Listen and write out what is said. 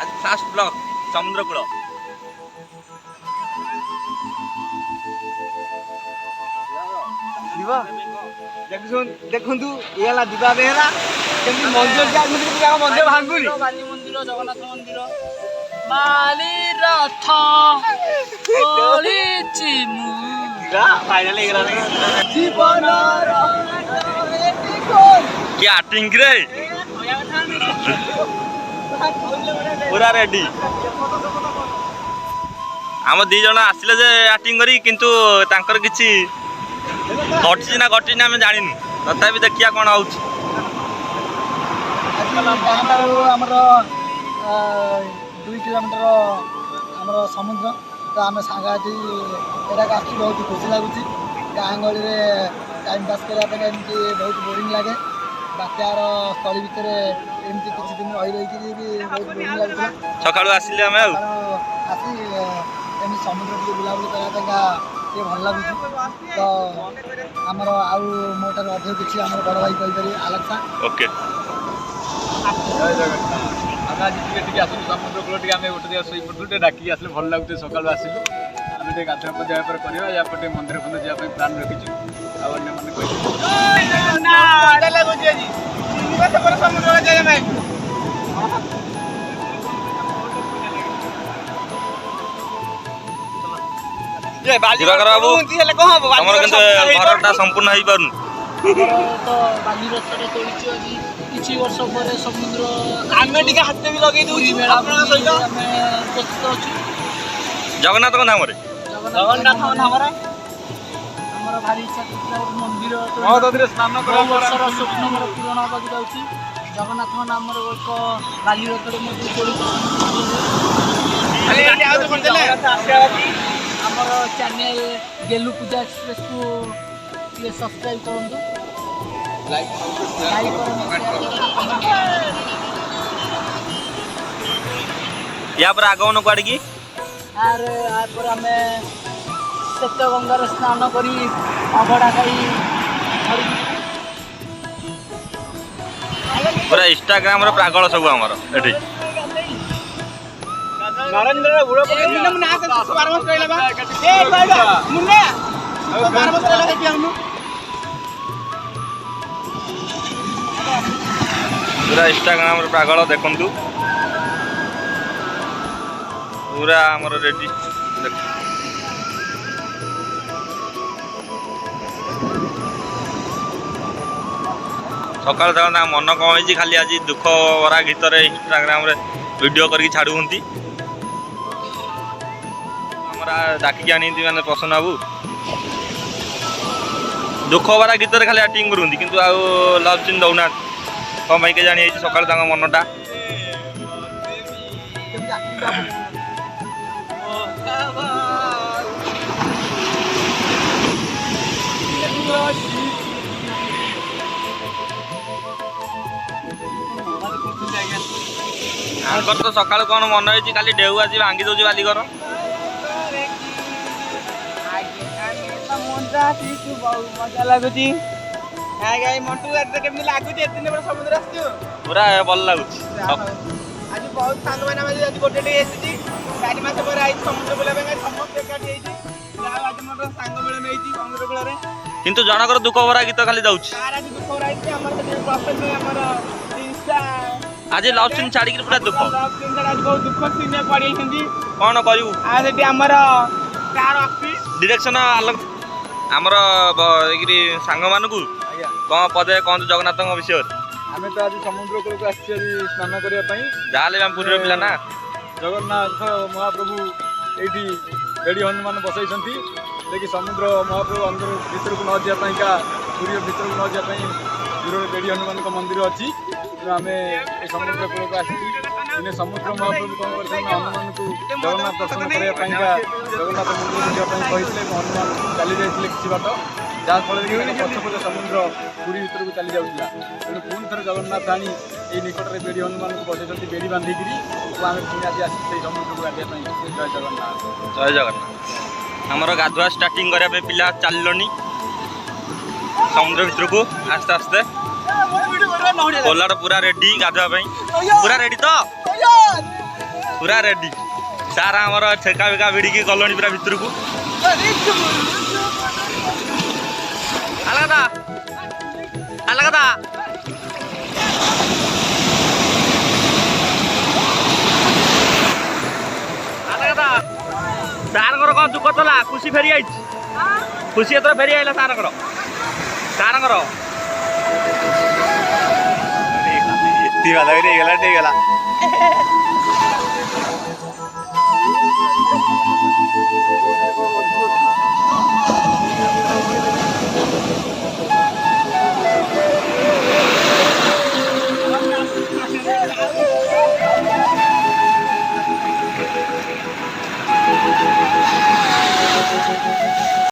आज fast blog समुद्र cool देखु ये दिवा बेहरा मंदिर मंदिर भांगुनी बाली मंदिर जगन्नाथ मंदिर बाली रथ फाइनल जीवन क्या एक्टिंग रे पूरा रेडी आम दी जन आसिले जे एक्टिंग करी किंतु तांकर किछि घटी ना घटी ना आम जानिनु तथापि देखिया कौन आउछ आमर 2 किलोमीटर आमर समुद्र तो आम सांगाती एटा आसी बहुत खुशी लगुच गाँ गहली टाइम पास करने एमती बहुत बोरिंग लगे बात्यार स्थली भितर एमती किसी दिन रही रही बहुत बोरिंग लगुला सका आसिले आम आसी एम समुद्र टे बुलाबुली करने ये भल लगुच तो आमर आउ मोटार अधिक किसी आम बड़ भाई कहीपर आलेक्सा ओके आज आसलु समुद्र कूल टे गोटे शई पड़ू डाकी आसले भल लगुचे सका आसलु आम गाधुआ पदा करवा या मंदिर फंदिर जावाई प्लान रखीचु अन्य दिवाकर बाबू हमर किंतु घरटा संपूर्ण होई पारु तो बाली रथरे तोड़ीची आज किछि वर्ष पर समुद्र आमे टिके हाथ भी लगे दउची आपन सहित आमे प्रस्तुत अछि जगन्नाथ को नाम रे जगन्नाथ नाम रे हमर भारी इच्छा किछि मंदिर महोदय स्नान वर्षर स्वप्न मोर पूर्ण होबाक जाउची जगन्नाथ नाम रे एक बाली रथरे मधु तोड़ीची हमर चैनल गेलु पूजा एक्सप्रेस को ये सब्सक्राइब करंतु लाइक या पर आगमन कुआड़ की आरे यार पर हमें सत्य गंगार स्नान करी अबड़ा खाई पूरा इंस्टाग्राम रे पागल सब हमर एठी नरेंद्र बुढ़ो पके दिन ना से 12 मास कहला बा ए कहला मुन्ना 12 मास कहला है कि हमनु पूरा इंस्टाग्राम रे पागल देखंतु पूरा हमर रेडी देख सकाल ना मन कम होई खाली आज दुख भरा गीत रे इंस्टाग्राम रे वीडियो करके छाड़ू हंती हमरा डाकी आनी माने प्रसन्न बाबू दुख भरा गीत रे खाली एक्टिंग करूंती किंतु आ लव सीन दउना कम भाई के जानी सकाल तांग मनटा आंकर तो सकाल कौन मन होती खाली ढेउ आज भांगी दौर बालीघर मजा लगुच समुद्र पूरा भल लगुच आज बहुत सांग मैंने आज गोटे चार मास पर आई समुद्र कूल समस्त एकाठी आज मोर सांग बेले नहीं समुद्र कूल किंतु जनकर दुख भरा गीत खाली दउछ आज दुख आज लव सीन छाड़ी पूरा दुख आज बहुत दुख सीन पड़ी कौन करू आज डायरेक्शन अलग आमर सांग मान को कौन पदे कौन जगन्नाथ विषय आम तो आज समुद्र कूल को स्नान करने जहाँ पूर्व पिला ना जगन्नाथ महाप्रभु ये बेड़ी हनुमान बसई देखिए समुद्र महाप्रभु अंदर भर को न जापाई पुरी भर को न जापाई दूर बेड़ी हनुमान मंदिर अच्छी आम समुद्र कूल को आसी समुद्र महाप्रभु कौन कर हनुमान को जगन्नाथ दर्शन करने जगन्नाथ मंदिर जावाई कहते हनुमान चली जाते किसी बाट जहाँफल पछपटे समुद्र पुरी भर को चली जाऊला तेणु पुणी थर जगन्नाथ आनी ये निकट में बेड़ी हनुमान को बसई बेड़ी बांधिकी आम पुणी आज आसी समुद्र को गाधे जय जगन्नाथ जय जगन्नाथ आमर गाधुआ स्टार्टिंग करने पिला चलनी समुद्र भर को आस्ते आस्ते କୋଲାଟ ପୁରା ରେଡି ଗାଧୁଆ ପାଇଁ ପୁରା ରେଡି ତ ପୁରା ରେଡି ସାର୍ ଆମର ଠେକା ଫେକା ଭିଡ଼ିକି ଗଲଣି ପୁରା ଭିତରକୁ ଆଲା କଥା ସାରଙ୍କର କ'ଣ ଦୁଃଖ ଥିଲା ଖୁସି ଫେରି ଆଇଛି ଖୁସି ଏଥର ଫେରି ଆଇଲା ସାରଙ୍କର ହେଇଗଲା